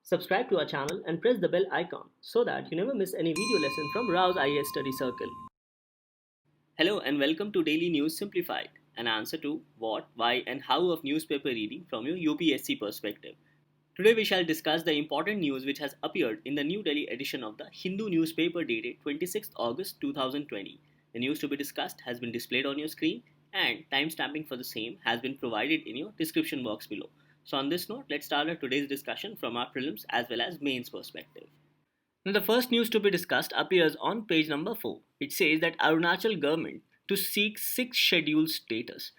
Subscribe to our channel and press the bell icon so that you never miss any video lesson from RAU'S IAS Study Circle. Hello and welcome to Daily News Simplified, an answer to what, why and how of newspaper reading from your UPSC perspective. Today we shall discuss the important news which has appeared in the New Delhi edition of the Hindu newspaper dated 26th August 2020. The news to be discussed has been displayed on your screen and timestamping for the same has been provided in your description box below. So on this note, let's start our today's discussion from our prelims as well as mains perspective. Now the first news to be discussed appears on page number 4. It says that Arunachal government to seek 6th schedule status.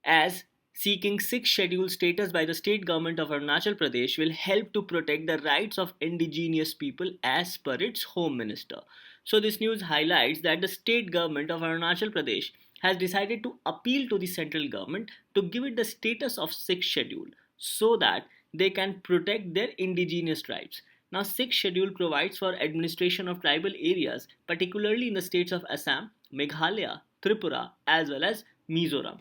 As seeking 6th schedule status by the state government of Arunachal Pradesh will help to protect the rights of indigenous people as per its home minister. So this news highlights that the state government of Arunachal Pradesh has decided to appeal to the central government to give it the status of 6th schedule so that they can protect their indigenous tribes. Now, 6th schedule provides for administration of tribal areas, particularly in the states of Assam, Meghalaya, Tripura, as well as Mizoram.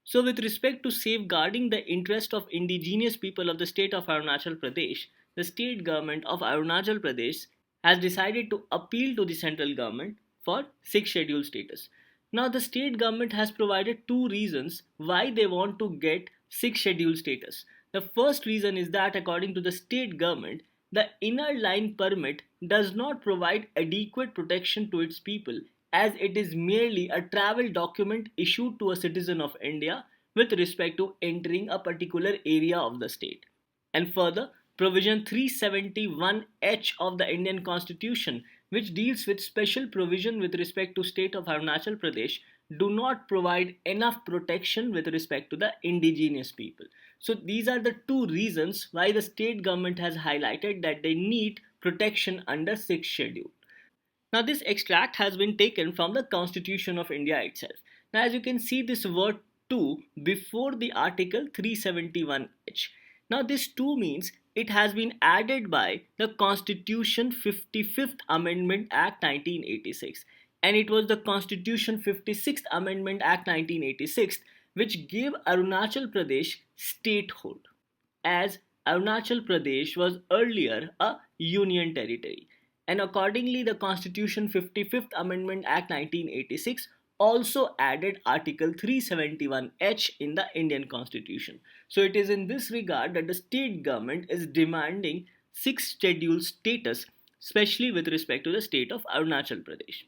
So, with respect to safeguarding the interest of indigenous people of the state of Arunachal Pradesh, the state government of Arunachal Pradesh has decided to appeal to the central government for 6th schedule status. Now, the state government has provided two reasons why they want to get 6th schedule status. The first reason is that, according to the state government, the inner line permit does not provide adequate protection to its people, as it is merely a travel document issued to a citizen of India with respect to entering a particular area of the state. And further, provision 371H of the Indian Constitution, which deals with special provision with respect to state of Arunachal Pradesh, do not provide enough protection with respect to the indigenous people. So these are the two reasons why the state government has highlighted that they need protection under 6th schedule. Now this extract has been taken from the Constitution of India itself. Now as you can see, this word 2 before the article 371H. Now this 2 means it has been added by the Constitution 55th Amendment Act 1986, and it was the Constitution 56th Amendment Act 1986 which gave Arunachal Pradesh statehood, as Arunachal Pradesh was earlier a union territory. And accordingly, the Constitution 55th Amendment Act 1986 also added Article 371H in the Indian Constitution. So it is in this regard that the state government is demanding 6th schedule status, especially with respect to the state of Arunachal Pradesh.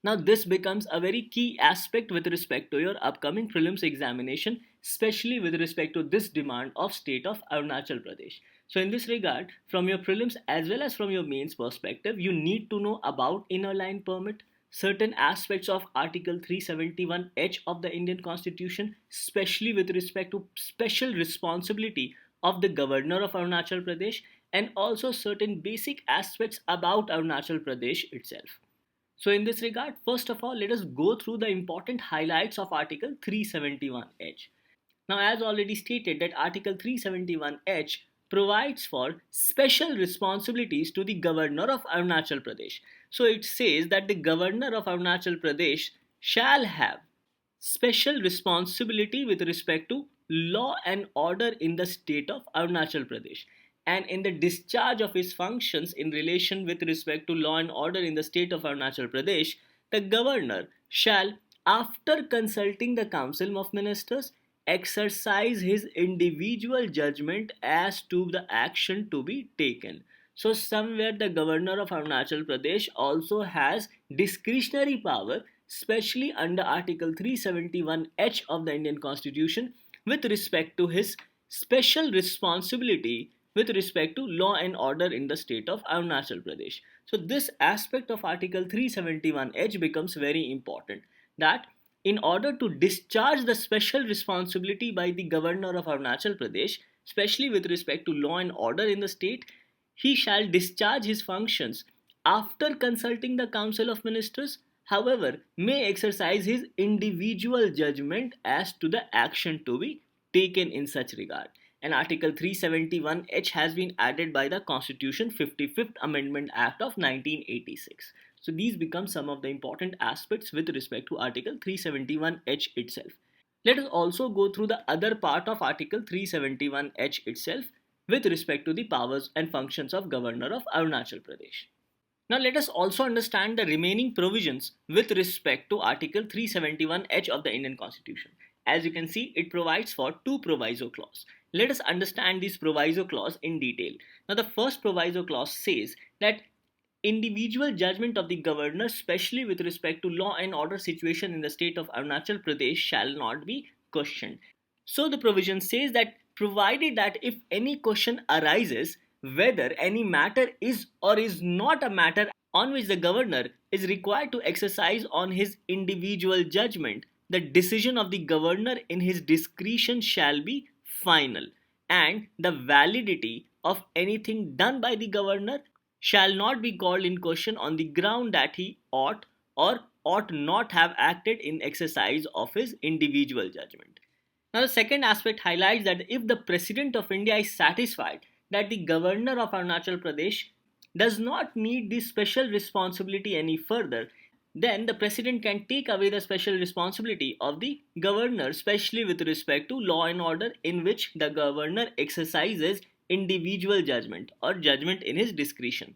Now this becomes a very key aspect with respect to your upcoming prelims examination, especially with respect to this demand of state of Arunachal Pradesh. So in this regard, from your prelims as well as from your mains perspective, you need to know about inner line permit, certain aspects of Article 371H of the Indian Constitution, especially with respect to special responsibility of the governor of Arunachal Pradesh, and also certain basic aspects about Arunachal Pradesh itself. So in this regard, first of all, let us go through the important highlights of Article 371H. Now, as already stated, that Article 371H provides for special responsibilities to the governor of Arunachal Pradesh. So it says that the governor of Arunachal Pradesh shall have special responsibility with respect to law and order in the state of Arunachal Pradesh. And in the discharge of his functions in relation with respect to law and order in the state of Arunachal Pradesh, the governor shall, after consulting the Council of Ministers, exercise his individual judgment as to the action to be taken. So somewhere the governor of Arunachal Pradesh also has discretionary power, especially under Article 371H of the Indian Constitution, with respect to his special responsibility with respect to law and order in the state of Arunachal Pradesh. So this aspect of Article 371H becomes very important, that in order to discharge the special responsibility by the governor of Arunachal Pradesh, especially with respect to law and order in the state, he shall discharge his functions after consulting the Council of Ministers, however, may exercise his individual judgment as to the action to be taken in such regard. And Article 371H has been added by the Constitution 55th Amendment Act of 1986. So these become some of the important aspects with respect to Article 371H itself. Let us also go through the other part of Article 371H itself, with respect to the powers and functions of Governor of Arunachal Pradesh. Now let us also understand the remaining provisions with respect to Article 371H of the Indian Constitution. As you can see, it provides for two proviso clause. Let us understand this proviso clause in detail. Now the first proviso clause says that individual judgment of the governor, especially with respect to law and order situation in the state of Arunachal Pradesh, shall not be questioned. So the provision says that provided that if any question arises, whether any matter is or is not a matter on which the governor is required to exercise on his individual judgment, the decision of the governor in his discretion shall be final, and the validity of anything done by the governor shall not be called in question on the ground that he ought or ought not have acted in exercise of his individual judgment. Now, the second aspect highlights that if the President of India is satisfied that the Governor of Arunachal Pradesh does not need this special responsibility any further, then the President can take away the special responsibility of the Governor, especially with respect to law and order, in which the Governor exercises individual judgment or judgment in his discretion.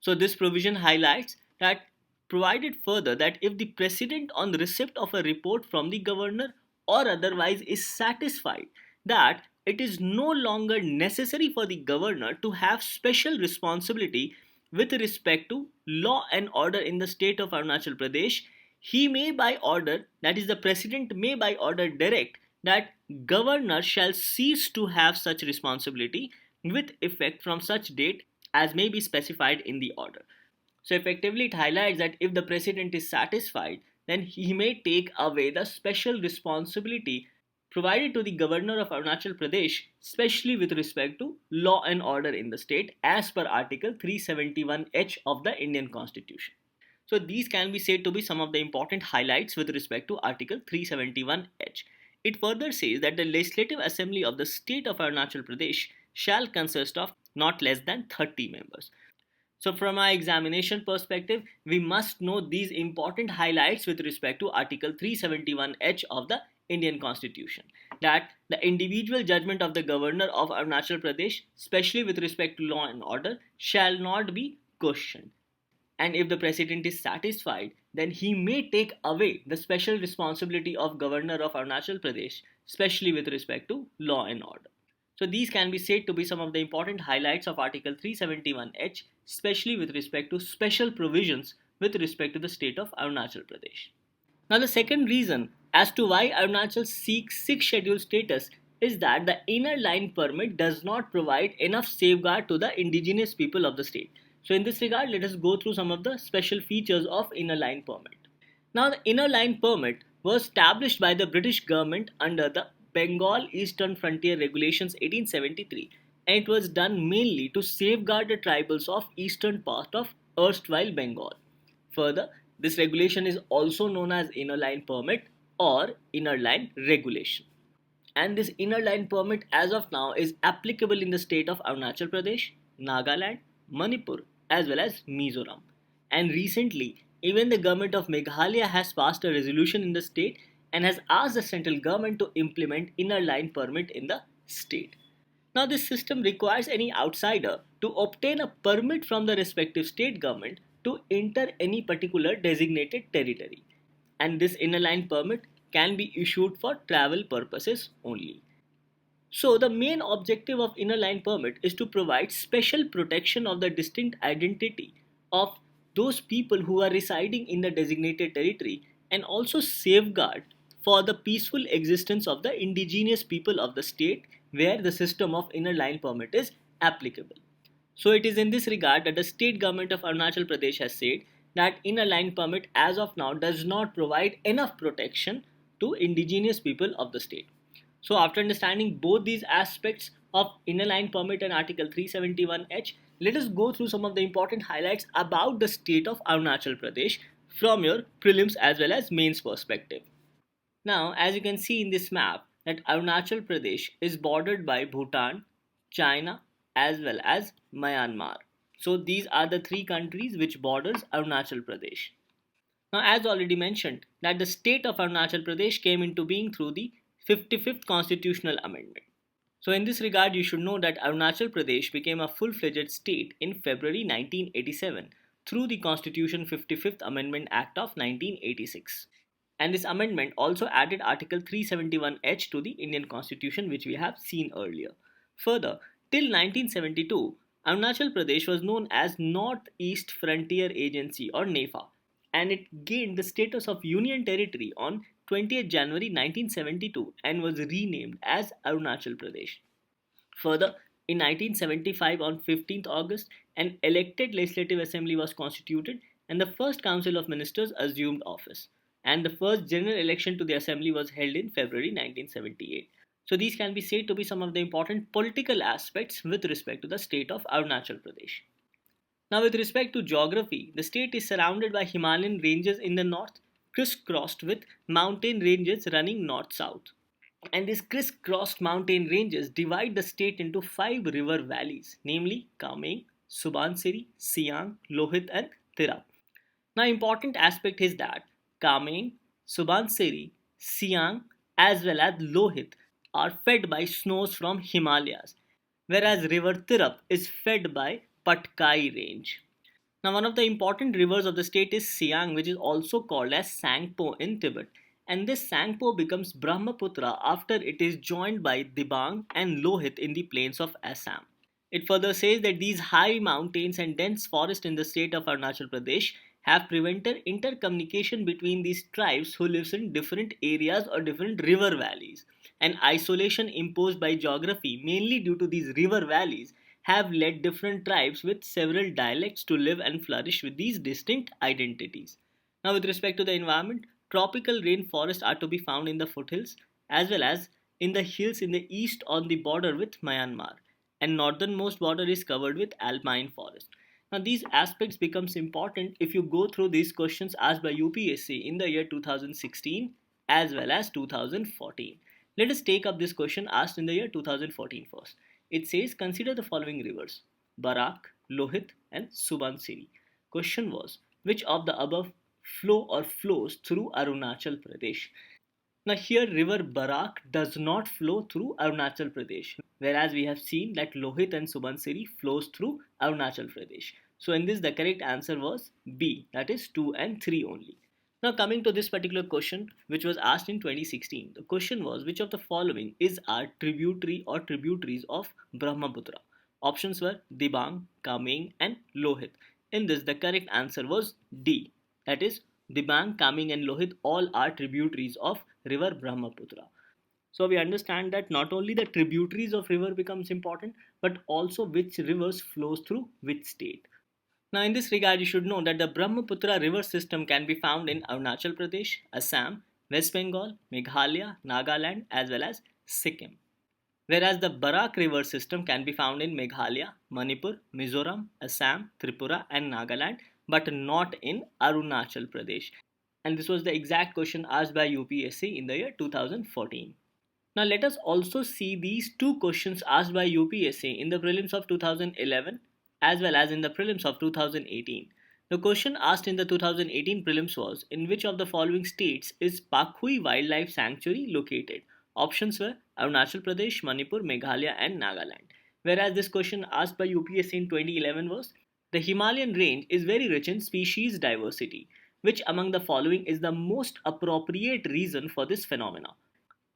So, this provision highlights that provided further that if the President, on the receipt of a report from the Governor or otherwise, is satisfied that it is no longer necessary for the Governor to have special responsibility with respect to law and order in the state of Arunachal Pradesh, he may by order, that is, the President may by order direct that Governor shall cease to have such responsibility with effect from such date as may be specified in the order. So effectively it highlights that if the President is satisfied, then he may take away the special responsibility provided to the Governor of Arunachal Pradesh, especially with respect to law and order in the state as per Article 371H of the Indian Constitution. So these can be said to be some of the important highlights with respect to Article 371H. It further says that the Legislative Assembly of the state of Arunachal Pradesh shall consist of not less than 30 members. So from our examination perspective, we must know these important highlights with respect to Article 371H of the Indian Constitution, that the individual judgment of the Governor of Arunachal Pradesh, especially with respect to law and order, shall not be questioned. And if the President is satisfied, then he may take away the special responsibility of Governor of Arunachal Pradesh, especially with respect to law and order. So these can be said to be some of the important highlights of Article 371H, especially with respect to special provisions with respect to the state of Arunachal Pradesh. Now the second reason as to why Arunachal seeks 6th schedule status is that the inner line permit does not provide enough safeguard to the indigenous people of the state. So in this regard, let us go through some of the special features of inner line permit. Now the inner line permit was established by the British government under the Bengal Eastern Frontier Regulations 1873, and it was done mainly to safeguard the tribals of eastern part of erstwhile Bengal. Further, this regulation is also known as inner line permit or inner line regulation. And this inner line permit as of now is applicable in the state of Arunachal Pradesh, Nagaland, Manipur as well as Mizoram. And recently, even the government of Meghalaya has passed a resolution in the state and has asked the central government to implement inner line permit in the state. Now this system requires any outsider to obtain a permit from the respective state government to enter any particular designated territory, and this inner line permit can be issued for travel purposes only. So the main objective of inner line permit is to provide special protection of the distinct identity of those people who are residing in the designated territory, and also safeguard for the peaceful existence of the indigenous people of the state where the system of inner line permit is applicable. So it is in this regard that the state government of Arunachal Pradesh has said that inner line permit as of now does not provide enough protection to indigenous people of the state. So after understanding both these aspects of inner line permit and Article 371H, let us go through some of the important highlights about the state of Arunachal Pradesh from your prelims as well as mains perspective. Now, as you can see in this map, that Arunachal Pradesh is bordered by Bhutan, China as well as Myanmar. So these are the three countries which borders Arunachal Pradesh. Now, as already mentioned, that the state of Arunachal Pradesh came into being through the 55th constitutional amendment. So in this regard, you should know that Arunachal Pradesh became a full-fledged state in February 1987 through the Constitution 55th Amendment Act of 1986. And this amendment also added Article 371H to the Indian Constitution, which we have seen earlier. Further, till 1972, Arunachal Pradesh was known as Northeast Frontier Agency or NEFA, and it gained the status of Union Territory on 20th January 1972 and was renamed as Arunachal Pradesh. Further, in 1975, on 15th August, an elected legislative assembly was constituted and the first council of ministers assumed office. And the first general election to the assembly was held in February 1978. So these can be said to be some of the important political aspects with respect to the state of Arunachal Pradesh. Now, with respect to geography, the state is surrounded by Himalayan ranges in the north, crisscrossed with mountain ranges running north-south. And these crisscrossed mountain ranges divide the state into 5 river valleys, namely Kameng, Subansiri, Siang, Lohit, and Tirap. Now, important aspect is that Kameng, Subansiri, Siang, as well as Lohit are fed by snows from Himalayas, whereas river Tirap is fed by Patkai range. Now, one of the important rivers of the state is Siang, which is also called as Sangpo in Tibet. And this Sangpo becomes Brahmaputra after it is joined by Dibang and Lohit in the plains of Assam. It further says that these high mountains and dense forest in the state of Arunachal Pradesh have prevented intercommunication between these tribes who lives in different areas or different river valleys. And isolation imposed by geography, mainly due to these river valleys, have led different tribes with several dialects to live and flourish with these distinct identities. Now, with respect to the environment, tropical rainforests are to be found in the foothills as well as in the hills in the east on the border with Myanmar, and northernmost border is covered with alpine forest. Now, these aspects becomes important if you go through these questions asked by UPSC in the year 2016 as well as 2014. Let us take up this question asked in the year 2014 first. It says, consider the following rivers: Barak, Lohit, and Subansiri. Question was, which of the above flow or flows through Arunachal Pradesh? Now here river Barak does not flow through Arunachal Pradesh, whereas we have seen that Lohit and Subansiri flows through Arunachal Pradesh. So in this the correct answer was B, that is 2 and 3 only. Now coming to this particular question which was asked in 2016, the question was, which of the following is our tributary or tributaries of Brahmaputra? Options were Dibang, Kameng and Lohit. In this the correct answer was D, that is Dibang, Kameng and Lohit all are tributaries of river Brahmaputra. So we understand that not only the tributaries of river becomes important, but also which rivers flows through which state. Now in this regard, you should know that the Brahmaputra river system can be found in Arunachal Pradesh, Assam, West Bengal, Meghalaya, Nagaland as well as Sikkim. Whereas the Barak river system can be found in Meghalaya, Manipur, Mizoram, Assam, Tripura and Nagaland, but not in Arunachal Pradesh. And this was the exact question asked by UPSC in the year 2014. Now let us also see these two questions asked by UPSC in the prelims of 2011 as well as in the prelims of 2018. The question asked in the 2018 prelims was, in which of the following states is Pakhui Wildlife Sanctuary located? Options were Arunachal Pradesh, Manipur, Meghalaya and Nagaland. Whereas this question asked by UPSC in 2011 was, the Himalayan range is very rich in species diversity. Which among the following is the most appropriate reason for this phenomena?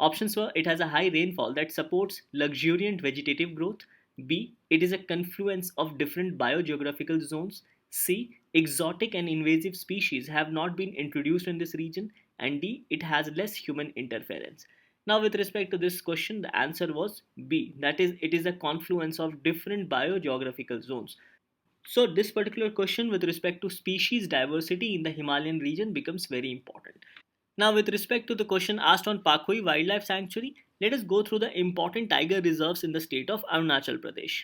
Options were, it has a high rainfall that supports luxuriant vegetative growth. B, it is a confluence of different biogeographical zones. C, exotic and invasive species have not been introduced in this region. And D, it has less human interference. Now with respect to this question, the answer was B, that is, it is a confluence of different biogeographical zones. So this particular question with respect to species diversity in the Himalayan region becomes very important. Now with respect to the question asked on Pakhui Wildlife Sanctuary, let us go through the important tiger reserves in the state of Arunachal Pradesh.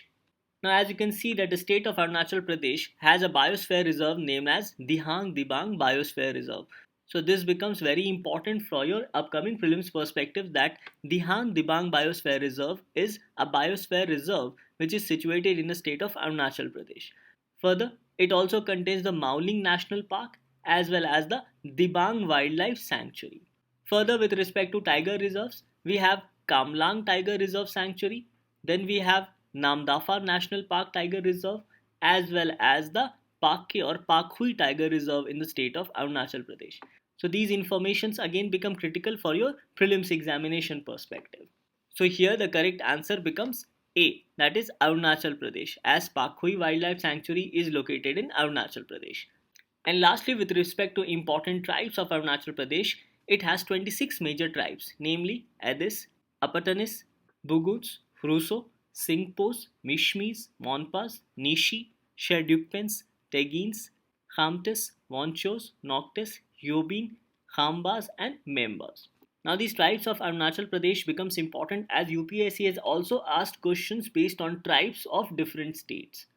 Now as you can see that the state of Arunachal Pradesh has a biosphere reserve named as Dihang Dibang Biosphere Reserve. So this becomes very important for your upcoming prelims perspective, that Dihang Dibang Biosphere Reserve is a biosphere reserve which is situated in the state of Arunachal Pradesh. Further, it also contains the Mauling National Park as well as the Dibang Wildlife Sanctuary. Further, with respect to tiger reserves, we have Kamlang Tiger Reserve Sanctuary, Then we have Namdapha National Park Tiger Reserve, as well as the Pakhe or Pakhui Tiger Reserve in the state of Arunachal Pradesh. So these informations again become critical for your prelims examination perspective. So here the correct answer becomes A, that is Arunachal Pradesh, as Pakhui Wildlife Sanctuary is located in Arunachal Pradesh. And lastly, with respect to important tribes of Arunachal Pradesh, it has 26 major tribes, namely Adis, Apatanis, Buguts, Fruso, Singpos, Mishmis, Monpas, Nishi, Sherdukpens, Teguins, Khamtis, Wanchos, Noctis, Yobin, Khambas, and Members. Now, these tribes of Arunachal Pradesh becomes important as UPSC has also asked questions based on tribes of different states.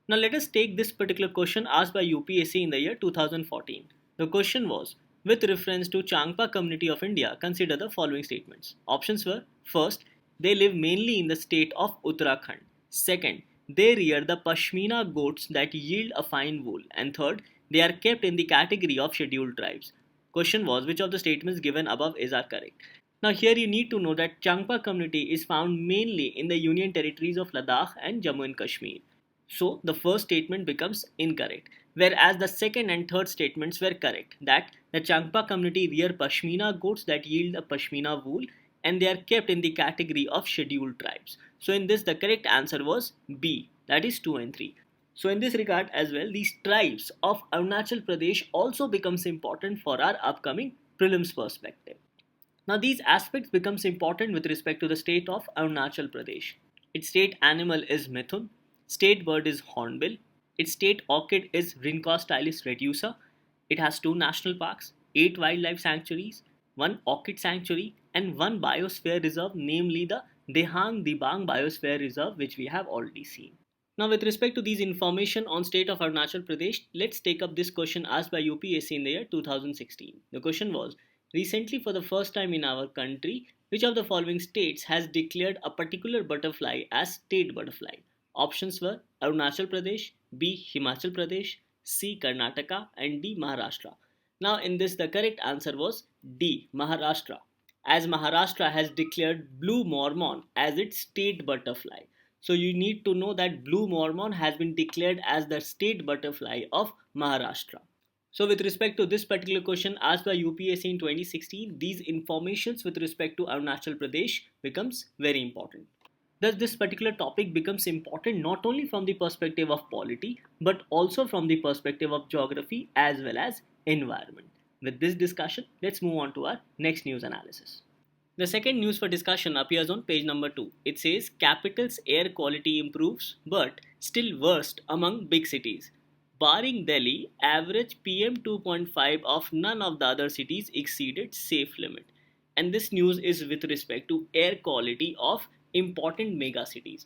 Now let us take this particular question asked by UPSC in the year 2014. The question was, with reference to Changpa community of India, consider the following statements. Options were, first, they live mainly in the state of Uttarakhand. Second, they rear the Pashmina goats that yield a fine wool. And third, they are kept in the category of scheduled tribes. Question was, which of the statements given above is are correct? Now here you need to know that Changpa community is found mainly in the Union territories of Ladakh and Jammu and Kashmir. So the first statement becomes incorrect, whereas the second and third statements were correct. That the Changpa community rear Pashmina goats that yield a Pashmina wool and they are kept in the category of scheduled tribes. So in this the correct answer was B, that is 2 and 3. So in this regard as well, these tribes of Arunachal Pradesh also becomes important for our upcoming prelims perspective. Now these aspects becomes important with respect to the state of Arunachal Pradesh. Its state animal is Mithun, state bird is hornbill, its state orchid is Rhynchostylis retusa. It has 2 national parks, 8 wildlife sanctuaries, 1 orchid sanctuary and 1 biosphere reserve, namely the Dehang Dibang Biosphere Reserve, which we have already seen. Now with respect to these information on state of Arunachal Pradesh, let's take up this question asked by UPSC in the year 2016. The question was, recently for the first time in our country, which of the following states has declared a particular butterfly as state butterfly? Options were Arunachal Pradesh, B. Himachal Pradesh, C. Karnataka and D. Maharashtra. Now in this the correct answer was D. Maharashtra, as Maharashtra has declared blue mormon as its state butterfly. So you need to know that blue mormon has been declared as the state butterfly of Maharashtra. So with respect to this particular question asked by UPSC in 2016, these informations with respect to Arunachal Pradesh becomes very important. Thus this particular topic becomes important not only from the perspective of polity but also from the perspective of geography as well as environment. With this discussion, let's move on to our next news analysis. The second news for discussion appears on page number 2. It says capital's air quality improves but still worst among big cities. Barring Delhi, average PM 2.5 of none of the other cities exceeded safe limit. And this news is with respect to air quality of important mega cities.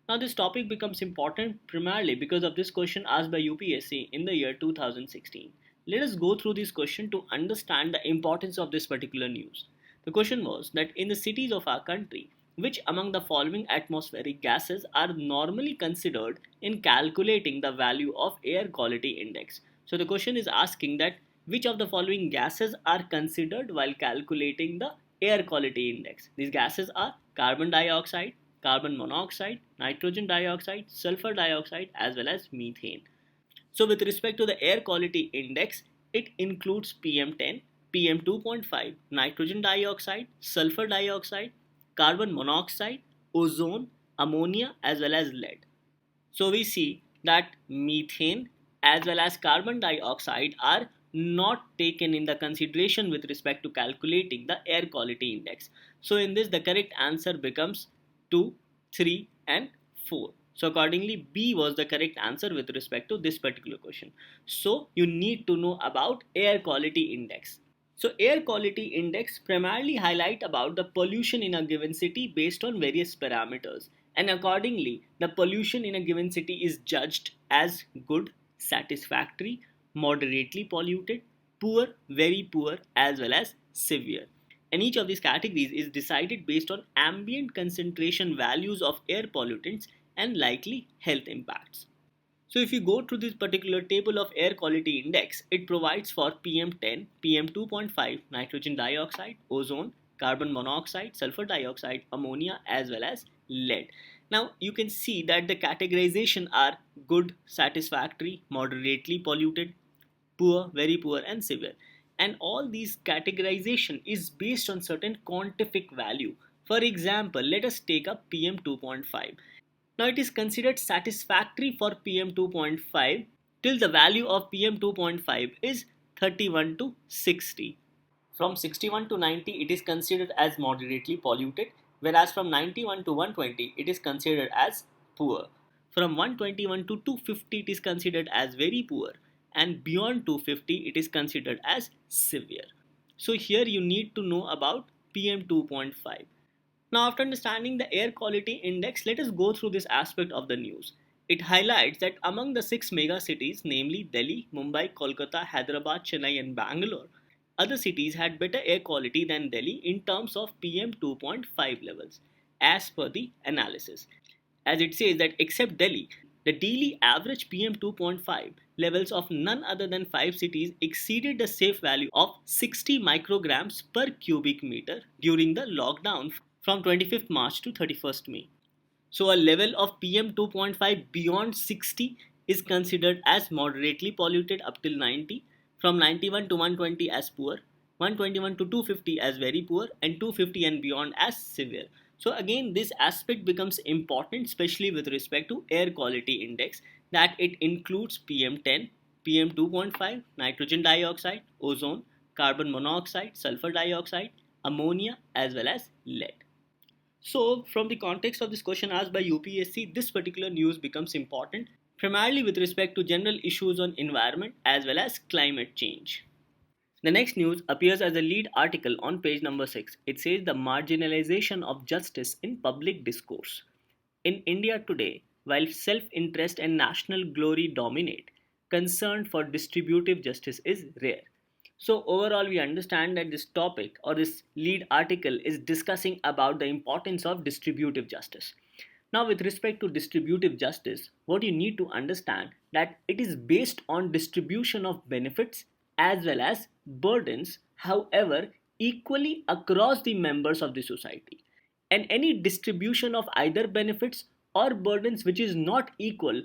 Now this topic becomes important primarily because of this question asked by UPSC in the year 2016. Let us go through this question to understand the importance of this particular news. The question was that in the cities of our country, which among the following atmospheric gases are normally considered in calculating the value of air quality index? So the question is asking that which of the following gases are considered while calculating the air quality index? These gases are carbon dioxide, carbon monoxide, nitrogen dioxide, sulfur dioxide as well as methane. So with respect to the air quality index, it includes PM10, PM2.5, nitrogen dioxide, sulfur dioxide, carbon monoxide, ozone, ammonia as well as lead. So we see that methane as well as carbon dioxide are not taken in the consideration with respect to calculating the air quality index. So in this the correct answer becomes 2, 3 and 4. So accordingly B was the correct answer with respect to this particular question. So you need to know about air quality index. So air quality index primarily highlight about the pollution in a given city based on various parameters, and accordingly the pollution in a given city is judged as good, satisfactory, moderately polluted, poor, very poor as well as severe. And each of these categories is decided based on ambient concentration values of air pollutants and likely health impacts. So if you go through this particular table of air quality index, it provides for PM10, PM2.5, nitrogen dioxide, ozone, carbon monoxide, sulfur dioxide, ammonia as well as lead. Now you can see that the categorization are good, satisfactory, moderately polluted, poor, very poor, and severe. And all these categorization is based on certain quantific value. For example, let us take up PM 2.5. Now it is considered satisfactory for PM 2.5 till the value of PM 2.5 is 31 to 60. From 61 to 90 it is considered as moderately polluted, whereas from 91 to 120 it is considered as poor. From 121 to 250 it is considered as very poor, and beyond 250 it is considered as severe. So here you need to know about PM 2.5. Now, after understanding the air quality index, let us go through this aspect of the news. It highlights that among the six mega cities, namely Delhi, Mumbai, Kolkata, Hyderabad, Chennai, and Bangalore, other cities had better air quality than Delhi in terms of PM 2.5 levels, as per the analysis. As it says that except Delhi, the daily average PM 2.5 levels of none other than 5 cities exceeded the safe value of 60 micrograms per cubic meter during the lockdown from 25th March to 31st May. So a level of PM 2.5 beyond 60 is considered as moderately polluted up till 90, from 91 to 120 as poor, 121 to 250 as very poor, and 250 and beyond as severe. So again this aspect becomes important, especially with respect to air quality index, that it includes PM10, PM 2.5, nitrogen dioxide, ozone, carbon monoxide, sulfur dioxide, ammonia, as well as lead. So, from the context of this question asked by UPSC, this particular news becomes important primarily with respect to general issues on environment as well as climate change. The next news appears as a lead article on page number 6. It says the marginalisation of justice in public discourse. In India today, while self interest and national glory dominate, concern for distributive justice is rare. So overall we understand that this topic or this lead article is discussing about the importance of distributive justice. Now with respect to distributive justice, what you need to understand that it is based on distribution of benefits as well as burdens, however, equally across the members of the society. And any distribution of either benefits or burdens which is not equal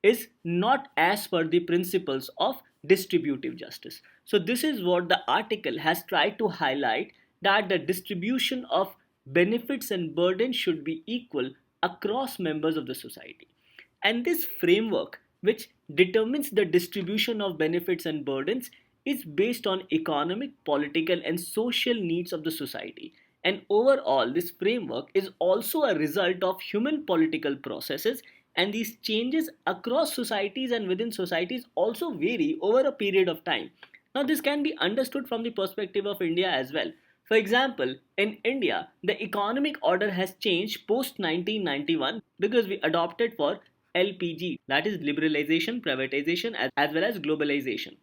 is not as per the principles of distributive justice. So this is what the article has tried to highlight, that the distribution of benefits and burdens should be equal across members of the society. And this framework which determines the distribution of benefits and burdens is based on economic, political and social needs of the society. And overall, this framework is also a result of human political processes, and these changes across societies and within societies also vary over a period of time. Now, this can be understood from the perspective of India as well. For example, in India, the economic order has changed post 1991 because we adopted for LPG, that is liberalization, privatization, as well as globalization.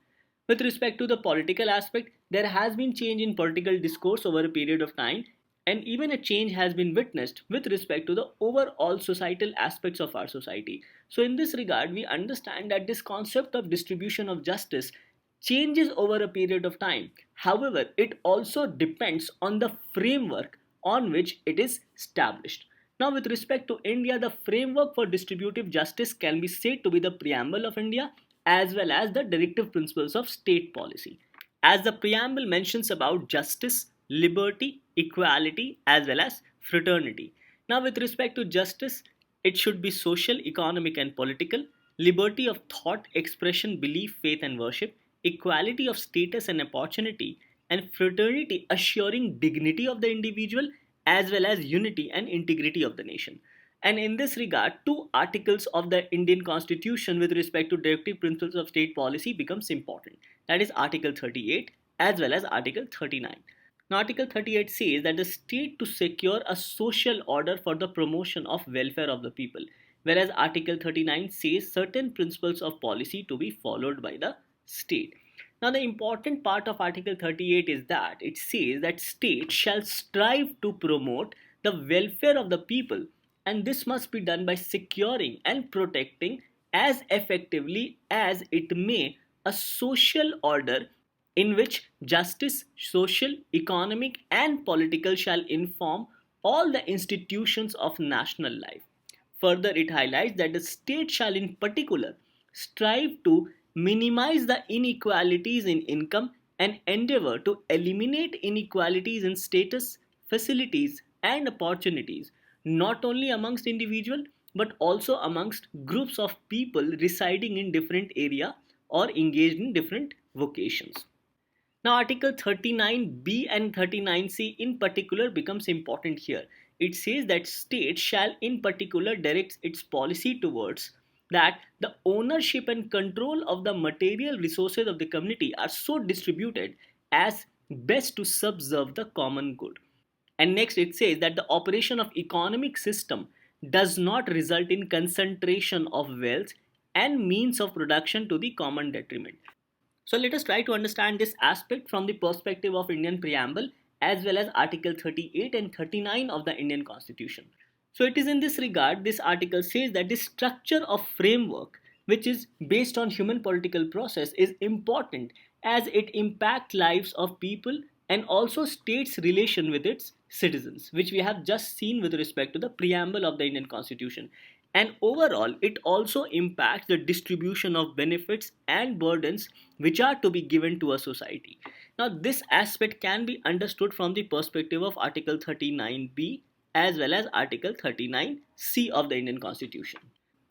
With respect to the political aspect, there has been change in political discourse over a period of time, and even a change has been witnessed with respect to the overall societal aspects of our society. So, in this regard, we understand that this concept of distribution of justice changes over a period of time. However, it also depends on the framework on which it is established. Now, with respect to India, the framework for distributive justice can be said to be the preamble of India as well as the directive principles of state policy. As the preamble mentions about justice, liberty, equality, as well as fraternity. Now, with respect to justice, it should be social, economic, and political, liberty of thought, expression, belief, faith, and worship, equality of status and opportunity, and fraternity assuring dignity of the individual as well as unity and integrity of the nation. And in this regard, two articles of the Indian Constitution with respect to directive principles of state policy becomes important. That is Article 38 as well as Article 39. Now, Article 38 says that the state to secure a social order for the promotion of welfare of the people, whereas Article 39 says certain principles of policy to be followed by the state. Now, the important part of Article 38 is that it says that state shall strive to promote the welfare of the people, and this must be done by securing and protecting as effectively as it may a social order in which justice, social, economic, and political shall inform all the institutions of national life. Further, it highlights that the state shall in particular strive to minimize the inequalities in income and endeavor to eliminate inequalities in status, facilities, and opportunities, not only amongst individuals but also amongst groups of people residing in different area or engaged in different vocations. Now, Article 39B and 39C in particular becomes important here. It says that state shall in particular direct its policy towards that the ownership and control of the material resources of the community are so distributed as best to subserve the common good. And next it says that the operation of economic system does not result in concentration of wealth and means of production to the common detriment. So let us try to understand this aspect from the perspective of Indian preamble as well as Article 38 and 39 of the Indian Constitution. So it is in this regard this article says that the structure of framework which is based on human political process is important as it impacts lives of people and also states relation with its citizens, which we have just seen with respect to the preamble of the Indian Constitution. And overall, it also impacts the distribution of benefits and burdens which are to be given to a society. Now, this aspect can be understood from the perspective of Article 39B as well as Article 39C of the Indian Constitution.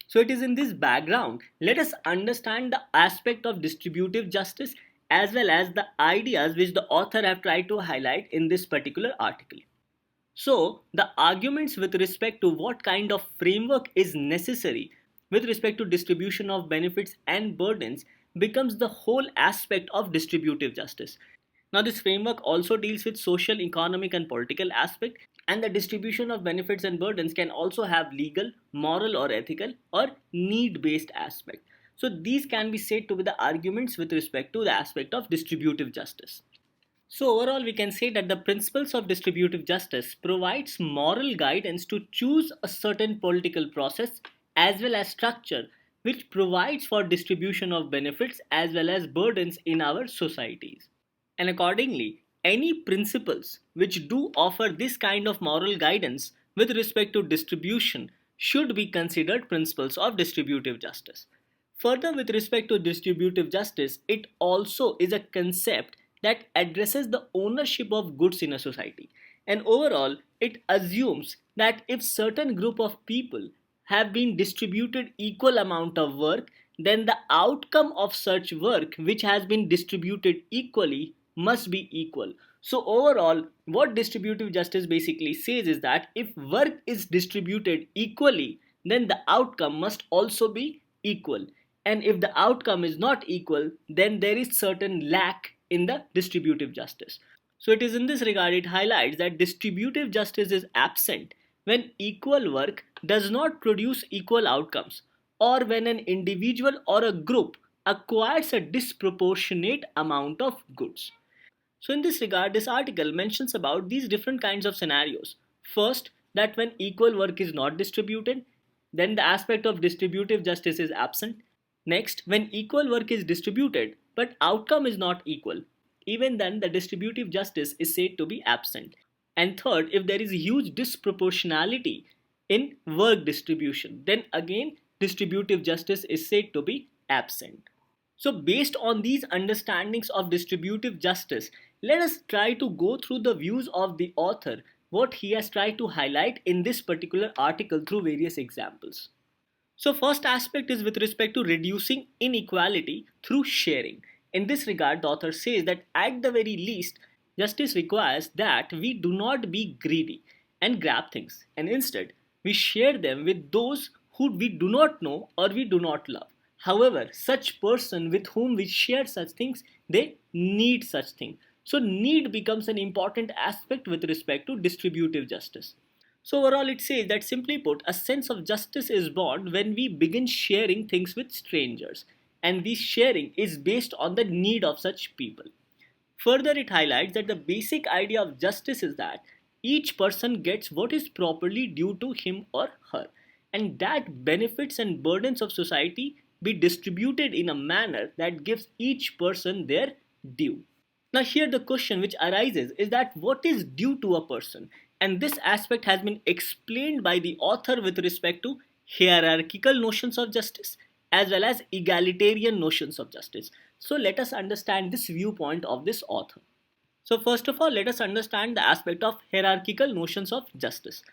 So, it is in this background, let us understand the aspect of distributive justice as well as the ideas which the author have tried to highlight in this particular article. So, the arguments with respect to what kind of framework is necessary with respect to distribution of benefits and burdens becomes the whole aspect of distributive justice. Now, this framework also deals with social, economic, and political aspect, and the distribution of benefits and burdens can also have legal, moral, or ethical, or need-based aspect. So, these can be said to be the arguments with respect to the aspect of distributive justice. So overall we can say that the principles of distributive justice provides moral guidance to choose a certain political process as well as structure which provides for distribution of benefits as well as burdens in our societies. And accordingly, any principles which do offer this kind of moral guidance with respect to distribution should be considered principles of distributive justice. Further, with respect to distributive justice, it also is a concept that addresses the ownership of goods in a society. And overall, it assumes that if certain group of people have been distributed equal amount of work, then the outcome of such work which has been distributed equally must be equal. So overall, what distributive justice basically says is that if work is distributed equally, then the outcome must also be equal. And if the outcome is not equal, then there is certain lack in the distributive justice. So it is in this regard it highlights that distributive justice is absent when equal work does not produce equal outcomes or when an individual or a group acquires a disproportionate amount of goods. So in this regard this article mentions about these different kinds of scenarios. First, that when equal work is not distributed, then the aspect of distributive justice is absent. Next, when equal work is distributed but outcome is not equal, even then the distributive justice is said to be absent. And third, if there is huge disproportionality in work distribution, then again distributive justice is said to be absent. So based on these understandings of distributive justice, let us try to go through the views of the author, what he has tried to highlight in this particular article through various examples. So first aspect is with respect to reducing inequality through sharing. In this regard, the author says that at the very least, justice requires that we do not be greedy and grab things, and instead we share them with those who we do not know or we do not love. However, such person with whom we share such things, they need such thing. So need becomes an important aspect with respect to distributive justice. So overall it says that simply put, a sense of justice is born when we begin sharing things with strangers, and this sharing is based on the need of such people. Further, it highlights that the basic idea of justice is that each person gets what is properly due to him or her, and that benefits and burdens of society be distributed in a manner that gives each person their due. Now here the question which arises is that what is due to a person? And this aspect has been explained by the author with respect to hierarchical notions of justice as well as egalitarian notions of justice. So let us understand this viewpoint of this author. So first of all, let us understand the aspect of hierarchical notions of justice.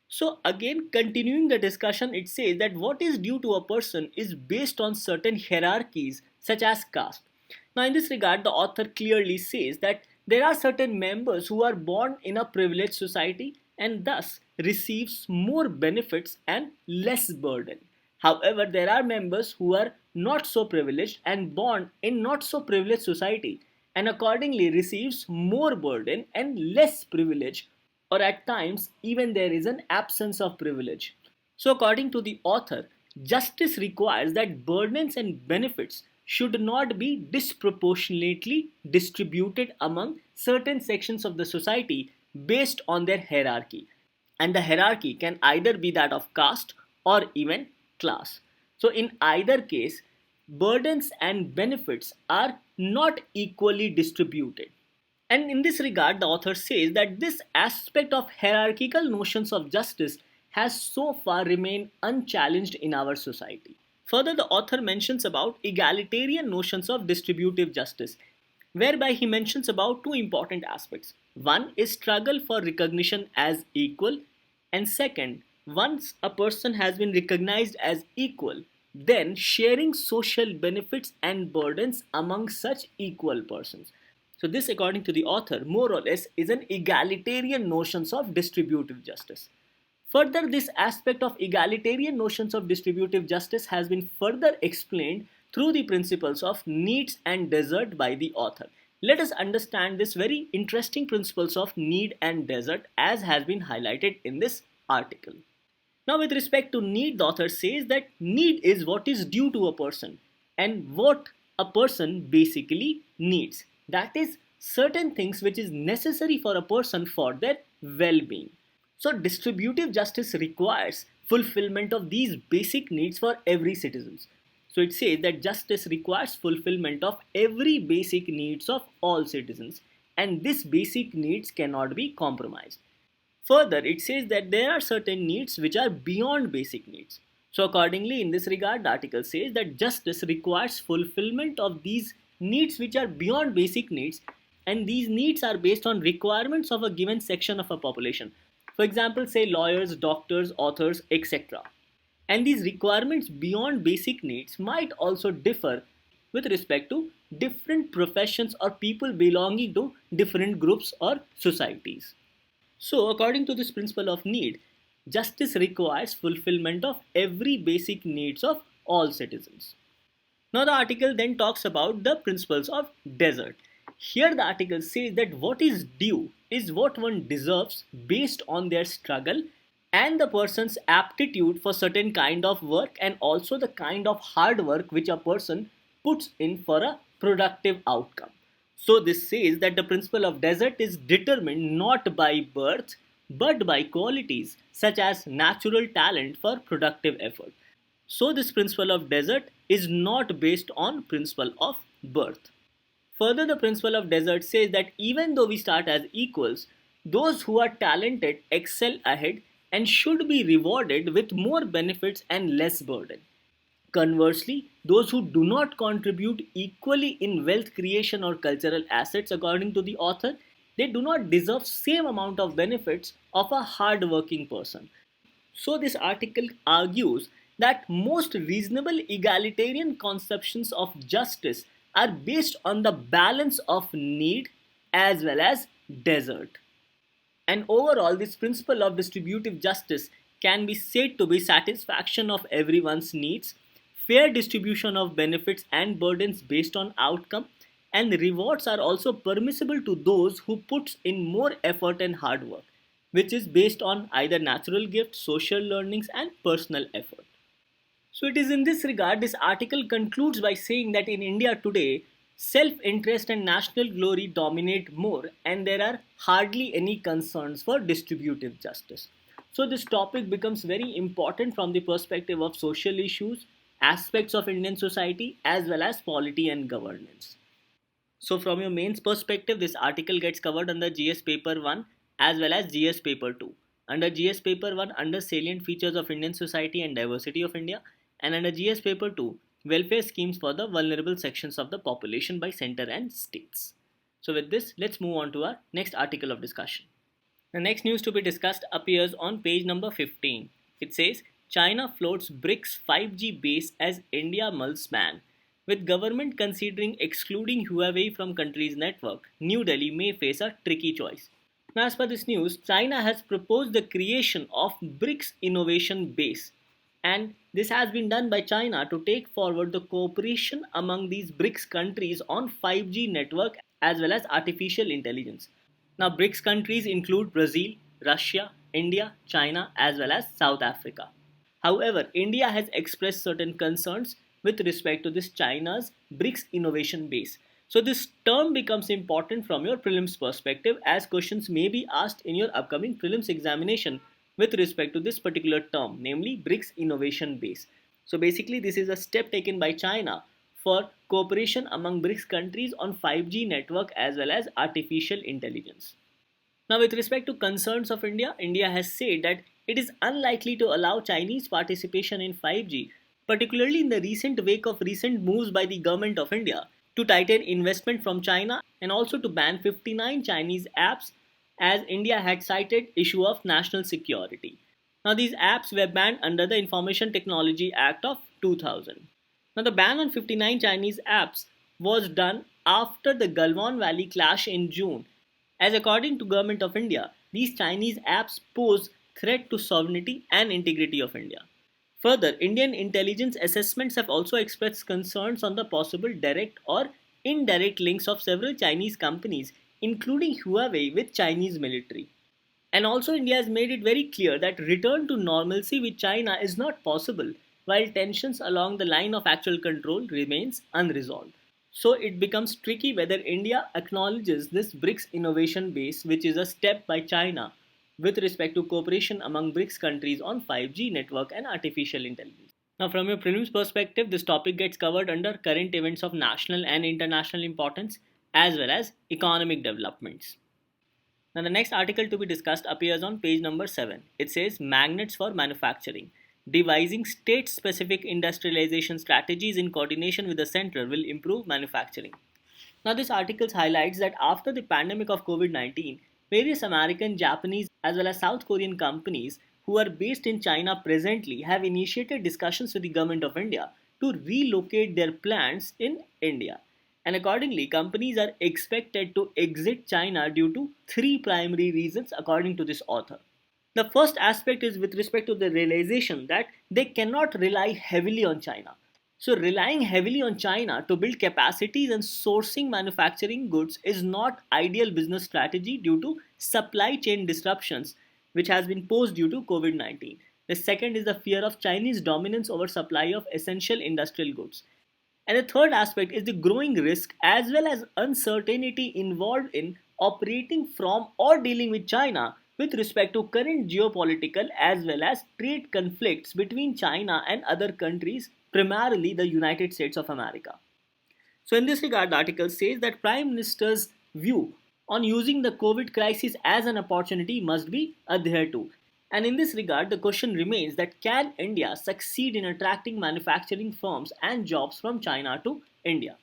So again, continuing the discussion, it says that what is due to a person is based on certain hierarchies such as caste. Now in this regard, the author clearly says that there are certain members who are born in a privileged society and thus receives more benefits and less burden. However, there are members who are not so privileged and born in not so privileged society and accordingly receives more burden and less privilege, or at times even there is an absence of privilege. So according to the author, justice requires that burdens and benefits should not be disproportionately distributed among certain sections of the society based on their hierarchy, and the hierarchy can either be that of caste or even class. So, in either case, burdens and benefits are not equally distributed. And in this regard, the author says that this aspect of hierarchical notions of justice has so far remained unchallenged in our society. Further, the author mentions about egalitarian notions of distributive justice, whereby he mentions about two important aspects. One is struggle for recognition as equal, and second, once a person has been recognized as equal, then sharing social benefits and burdens among such equal persons. So this, according to the author, more or less is an egalitarian notions of distributive justice. Further, this aspect of egalitarian notions of distributive justice has been further explained through the principles of needs and desert by the author. Let us understand this very interesting principles of need and desert as has been highlighted in this article. Now, with respect to need, the author says that need is what is due to a person and what a person basically needs. That is, certain things which is necessary for a person for their well-being. So, distributive justice requires fulfillment of these basic needs for every citizen. So, it says that justice requires fulfillment of every basic needs of all citizens, and this basic needs cannot be compromised. Further, it says that there are certain needs which are beyond basic needs. So, accordingly, in this regard, the article says that justice requires fulfillment of these needs which are beyond basic needs, and these needs are based on requirements of a given section of a population. For example, say lawyers, doctors, authors, etc. And these requirements beyond basic needs might also differ with respect to different professions or people belonging to different groups or societies. So, according to this principle of need, justice requires fulfillment of every basic needs of all citizens. Now, the article then talks about the principles of desert. Here, the article says that what is due is what one deserves based on their struggle and the person's aptitude for certain kind of work and also the kind of hard work which a person puts in for a productive outcome. So this says that the principle of desert is determined not by birth but by qualities such as natural talent for productive effort. So this principle of desert is not based on principle of birth. Further, the principle of desert says that even though we start as equals, those who are talented excel ahead and should be rewarded with more benefits and less burden. Conversely, those who do not contribute equally in wealth creation or cultural assets, according to the author, they do not deserve same amount of benefits of a hard-working person. So this article argues that most reasonable egalitarian conceptions of justice are based on the balance of need as well as desert. And overall, this principle of distributive justice can be said to be satisfaction of everyone's needs, fair distribution of benefits and burdens based on outcome, and rewards are also permissible to those who puts in more effort and hard work, which is based on either natural gifts, social learnings and personal effort. So it is in this regard this article concludes by saying that in India today, self-interest and national glory dominate more and there are hardly any concerns for distributive justice. So this topic becomes very important from the perspective of social issues, aspects of Indian society as well as polity and governance. So from your mains perspective, this article gets covered under GS paper 1 as well as GS Paper 2. Under GS Paper 1, under salient features of Indian society and diversity of India, and under GS Paper 2, welfare schemes for the vulnerable sections of the population by center and states. So with this, let's move on to our next article of discussion. The next news to be discussed appears on page number 15. It says, China floats BRICS 5G base as India mulls ban. With government considering excluding Huawei from country's network, New Delhi may face a tricky choice. Now, as per this news, China has proposed the creation of BRICS innovation base, and this has been done by China to take forward the cooperation among these BRICS countries on 5G network as well as artificial intelligence. Now, BRICS countries include Brazil, Russia, India, China, as well as South Africa. However, India has expressed certain concerns with respect to this China's BRICS innovation base. So, this term becomes important from your prelims perspective, as questions may be asked in your upcoming prelims examination with respect to this particular term, namely BRICS innovation base. So, basically, this is a step taken by China for cooperation among BRICS countries on 5G network as well as artificial intelligence. Now, with respect to concerns of India, India has said that it is unlikely to allow Chinese participation in 5G, particularly in the recent wake of recent moves by the government of India to tighten investment from China and also to ban 59 Chinese apps, as India had cited issue of national security. Now, these apps were banned under the Information Technology Act of 2000. Now, the ban on 59 Chinese apps was done after the Galwan Valley clash in June, as according to Government of India, these Chinese apps pose threat to sovereignty and integrity of India. Further, Indian intelligence assessments have also expressed concerns on the possible direct or indirect links of several Chinese companies, including Huawei, with Chinese military. And also, India has made it very clear that return to normalcy with China is not possible, while tensions along the line of actual control remains unresolved. So it becomes tricky whether India acknowledges this BRICS innovation base, which is a step by China with respect to cooperation among BRICS countries on 5G network and artificial intelligence. Now, from your prelims perspective, this topic gets covered under current events of national and international importance as well as economic developments. Now, the next article to be discussed appears on page number 7. It says Magnets for Manufacturing. Devising state specific industrialization strategies in coordination with the center will improve manufacturing. Now, this article highlights that after the pandemic of COVID-19, various American, Japanese, as well as South Korean companies who are based in China presently have initiated discussions with the government of India to relocate their plants in India. And accordingly, companies are expected to exit China due to three primary reasons, according to this author. The first aspect is with respect to the realization that they cannot rely heavily on China. So, relying heavily on China to build capacities and sourcing manufacturing goods is not ideal business strategy due to supply chain disruptions which has been posed due to COVID-19. The second is the fear of Chinese dominance over supply of essential industrial goods. And the third aspect is the growing risk as well as uncertainty involved in operating from or dealing with China with respect to current geopolitical as well as trade conflicts between China and other countries, primarily the United States of America. So, in this regard, the article says that Prime Minister's view on using the COVID crisis as an opportunity must be adhered to. And in this regard, the question remains that can India succeed in attracting manufacturing firms and jobs from China to India?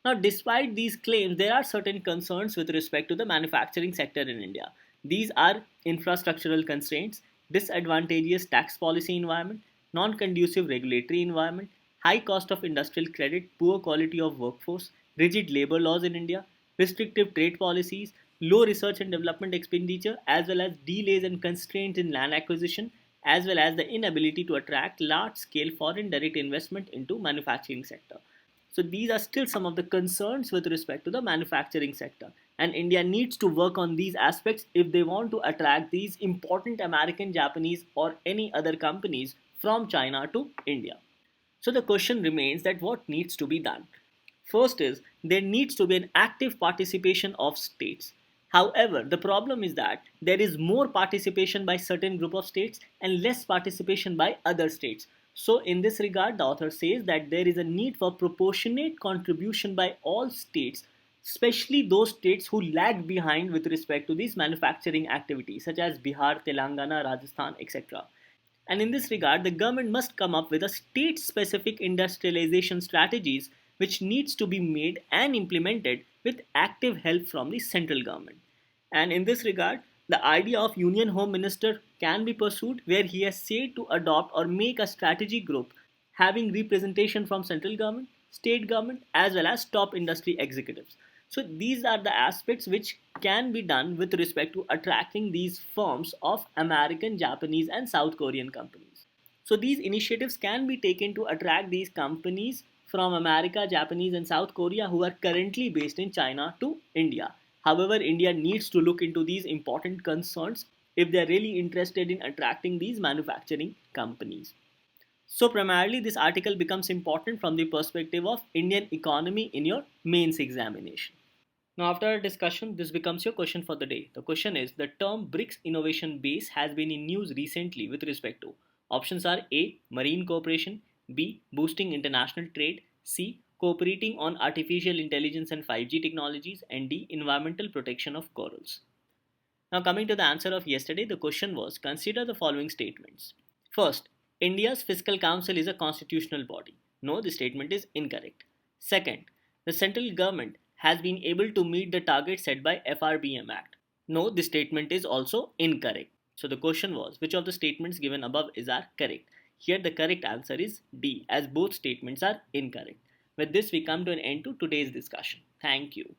Now, despite these claims, there are certain concerns with respect to the manufacturing sector in India. These are infrastructural constraints, disadvantageous tax policy environment, non-conducive regulatory environment, high cost of industrial credit, poor quality of workforce, rigid labor laws in India, restrictive trade policies, low research and development expenditure, as well as delays and constraints in land acquisition, as well as the inability to attract large-scale foreign direct investment into manufacturing sector. So these are still some of the concerns with respect to the manufacturing sector. And India needs to work on these aspects if they want to attract these important American, Japanese, or any other companies from China to India. So the question remains that what needs to be done? First is there needs to be an active participation of states. However, the problem is that there is more participation by certain group of states and less participation by other states. So in this regard, the author says that there is a need for proportionate contribution by all states especially those states who lag behind with respect to these manufacturing activities, such as Bihar, Telangana, Rajasthan, etc. And in this regard, the government must come up with a state-specific industrialization strategies which needs to be made and implemented with active help from the central government. And in this regard, the idea of Union Home Minister can be pursued where he has said to adopt or make a strategy group having representation from central government, state government, as well as top industry executives. So these are the aspects which can be done with respect to attracting these firms of American, Japanese, and South Korean companies. So these initiatives can be taken to attract these companies from America, Japanese, and South Korea who are currently based in China to India. However, India needs to look into these important concerns if they are really interested in attracting these manufacturing companies. So primarily this article becomes important from the perspective of Indian economy in your mains examination. Now after our discussion, this becomes your question for the day. The question is, the term BRICS innovation base has been in news recently with respect to. Options are A. Marine cooperation, B. Boosting international trade, C. Cooperating on artificial intelligence and 5G technologies, and D. Environmental protection of corals. Now, coming to the answer of yesterday, the question was, consider the following statements. First, India's Fiscal Council is a constitutional body. No, the statement is incorrect. Second, the central government has been able to meet the target set by FRBM Act. No, the statement is also incorrect. So the question was, which of the statements given above are correct? Here the correct answer is D, as both statements are incorrect. With this, we come to an end to today's discussion. Thank you.